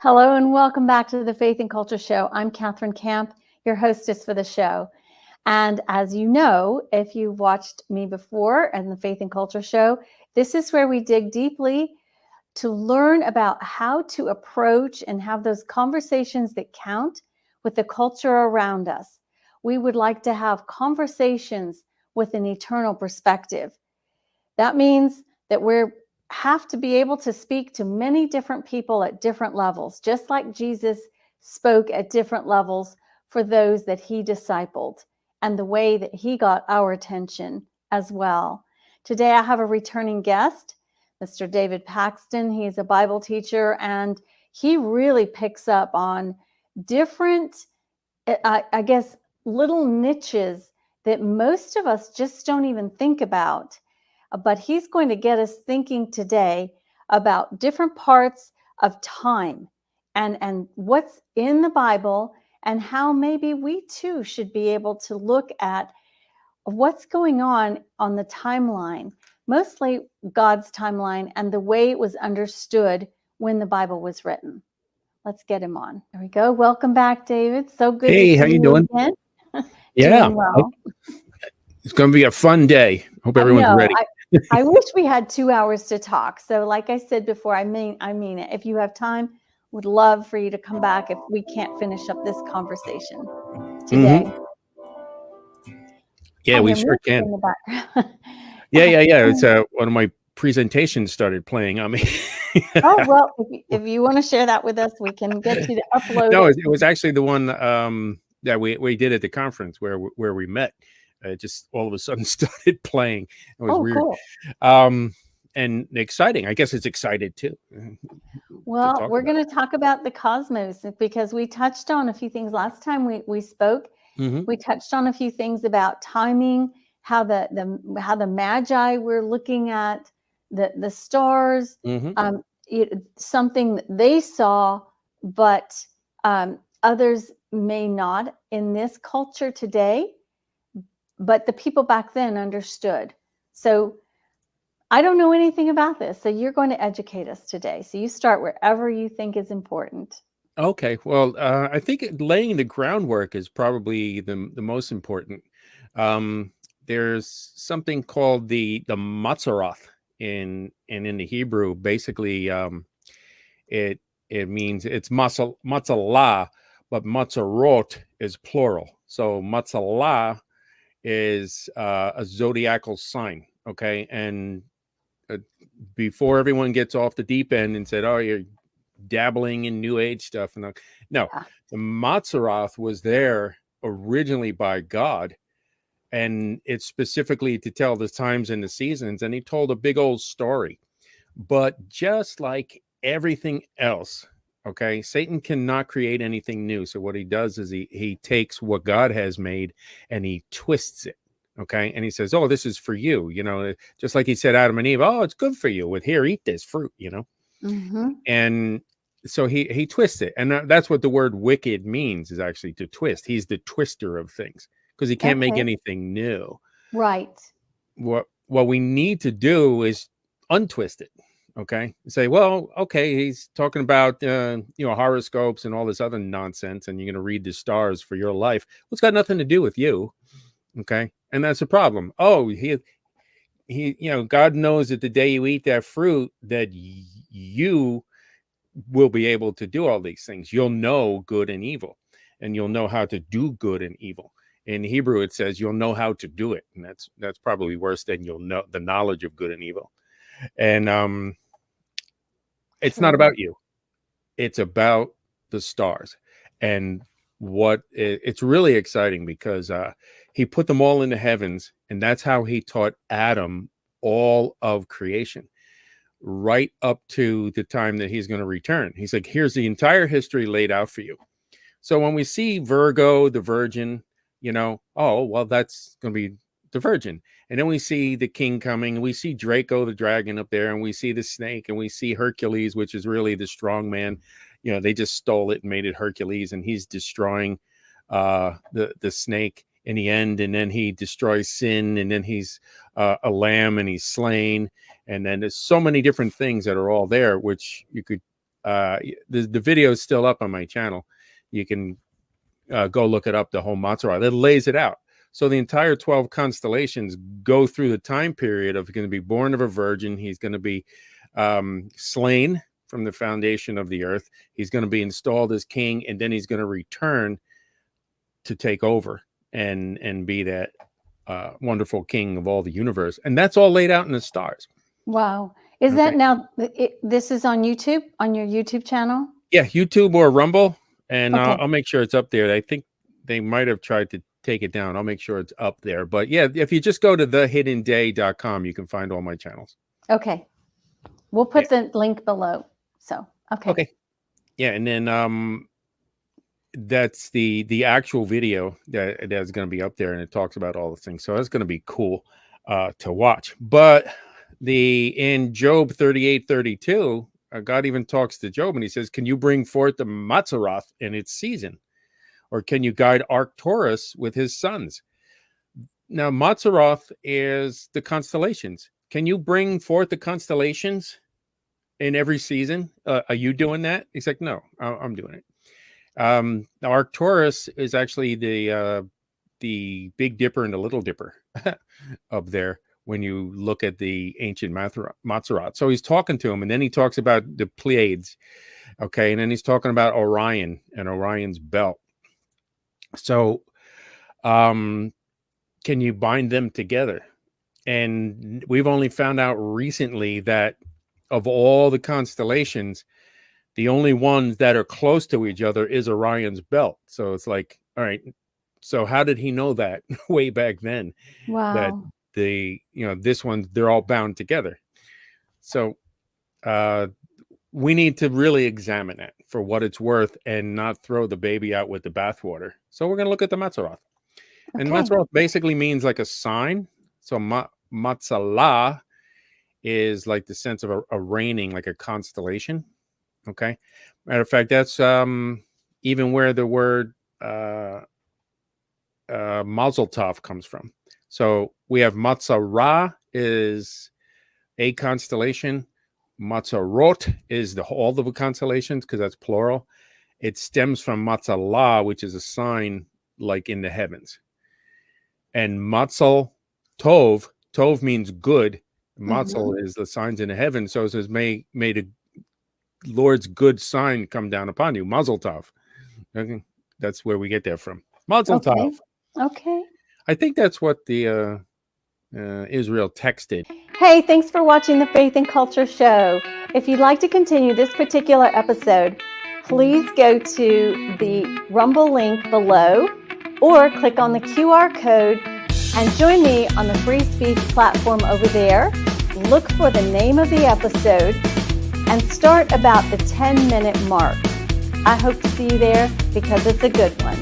Hello and welcome back to the Faith and Culture Show. I'm Catherine Camp, your hostess for the show. And as you know, if you've watched me before and the Faith and Culture Show, this is where we dig deeply to learn about how to approach and have those conversations that count with the culture around us. We would like to have conversations with an eternal perspective. That means that we have to be able to speak to many different people at different levels, just like Jesus spoke at different levels for those that he discipled and the way that he got our attention as well. Today, I have a returning guest, Mr. David Paxton. He's a Bible teacher, and he really picks up on different, I guess, little niches that most of us just don't even think about. But he's going to get us thinking today about different parts of time and what's in the Bible and how maybe we too should be able to look at what's going on the timeline, mostly God's timeline and the way it was understood when the Bible was written. Let's get him on. There we go. Welcome back, David. So good to see how you doing? Again. Yeah. Doing well. It's going to be a fun day. Hope everyone's ready. I wish we had 2 hours to talk. So like I said before, I mean it. If you have time, would love for you to come back if we can't finish up this conversation today. Mm-hmm. Yeah, we sure can. In the background. Yeah. It's one of my presentations started playing on me. Oh, well, if you want to share that with us, we can get you to upload it. It was actually the one that we did at the conference where we met. It just all of a sudden started playing. It was weird. Cool. And exciting. I guess it's excited too. Well, we're going to talk about the cosmos because we touched on a few things last time we spoke. Mm-hmm. We touched on a few things about timing, how the Magi were looking at the stars, mm-hmm. Something that they saw, but others may not in this culture today. But the people back then understood. So I don't know anything about this. So you're going to educate us today. So you start wherever you think is important. Okay. Well, I think laying the groundwork is probably the most important. There's something called the Mazzaroth in the Hebrew. Basically, it means it's Matzah, but Matzarot is plural. So Matzah is a zodiacal sign, okay? And before everyone gets off the deep end and said, oh, you're dabbling in New Age stuff. No, the Mazzaroth was there originally by God, and it's specifically to tell the times and the seasons, and he told a big old story. But just like everything else, okay, Satan cannot create anything new. So what he does is he takes what God has made and he twists it, okay? And he says, oh, this is for you, just like he said Adam and Eve, oh, it's good for you. Here, eat this fruit, Mm-hmm. And so he twists it. And that's what the word wicked means, is actually to twist. He's the twister of things because he can't make anything new. Right. What we need to do is untwist it. Okay. Say, well, okay, he's talking about, horoscopes and all this other nonsense, and you're going to read the stars for your life. Well, it's got nothing to do with you. Okay. And that's the problem. Oh, he, God knows that the day you eat that fruit that you will be able to do all these things. You'll know good and evil, and you'll know how to do good and evil. In Hebrew, it says you'll know how to do it. And that's probably worse than you'll know the knowledge of good and evil. And, it's not about you. It's about the stars. And it's really exciting because he put them all in the heavens, and that's how he taught Adam all of creation, right up to the time that he's going to return. He's like, here's the entire history laid out for you. So when we see Virgo, the virgin, oh, well, that's going to be the virgin. And then we see the king coming, and we see Draco, the dragon, up there, and we see the snake, and we see Hercules, which is really the strong man. They just stole it and made it Hercules, and he's destroying the snake in the end, and then he destroys sin, and then he's a lamb, and he's slain, and then there's so many different things that are all there, which you could the video is still up on my channel. You can go look it up, the whole Mazzaroth. It lays it out. So the entire 12 constellations go through the time period of going to be born of a virgin. He's going to be slain from the foundation of the earth. He's going to be installed as king, and then he's going to return to take over and be that wonderful king of all the universe. And that's all laid out in the stars. Wow. Is that now, this is on YouTube, on your YouTube channel? Yeah, YouTube or Rumble. And I'll make sure it's up there. I think they might have tried to take it down. I'll make sure it's up there. But yeah, if you just go to thehiddenday.com, you can find all my channels. Okay. We'll put the link below. So, okay. Yeah. And then that's the actual video that's going to be up there, and it talks about all the things. So that's going to be cool to watch. But in Job 38:32, God even talks to Job, and he says, can you bring forth the Mazzaroth in its season? Or can you guide Arcturus with his sons? Now, Mazzaroth is the constellations. Can you bring forth the constellations in every season? Are you doing that? He's like, no, I'm doing it. Arcturus is actually the Big Dipper and the Little Dipper up there when you look at the ancient Mazzaroth. So he's talking to him, and then he talks about the Pleiades, okay? And then he's talking about Orion and Orion's belt. So can you bind them together? And we've only found out recently that of all the constellations, the only ones that are close to each other is Orion's belt. So it's like, all right, so how did he know that way back then? Wow. That this one, they're all bound together. So we need to really examine it for what it's worth and not throw the baby out with the bathwater. So we're going to look at the Mazzaroth. Okay. And Mazzaroth basically means like a sign. So Matzala is like the sense of a reigning, like a constellation. Okay. Matter of fact, that's even where the word Mazel Tov comes from. So we have Matzara is a constellation. Matzarot is all the constellations, because that's plural. It stems from Matzala, which is a sign like in the heavens. And Matzal Tov means good. Matzal is the signs in the heavens. So it says, may the Lord's good sign come down upon you. Mazel Tov. Okay. That's where we get that from. Mazel Tov. Okay. I think that's what the Israel texted. Hey, thanks for watching the Faith and Culture Show. If you'd like to continue this particular episode, please go to the Rumble link below or click on the QR code and join me on the free speech platform over there. Look for the name of the episode and start about the 10-minute mark. I hope to see you there because it's a good one.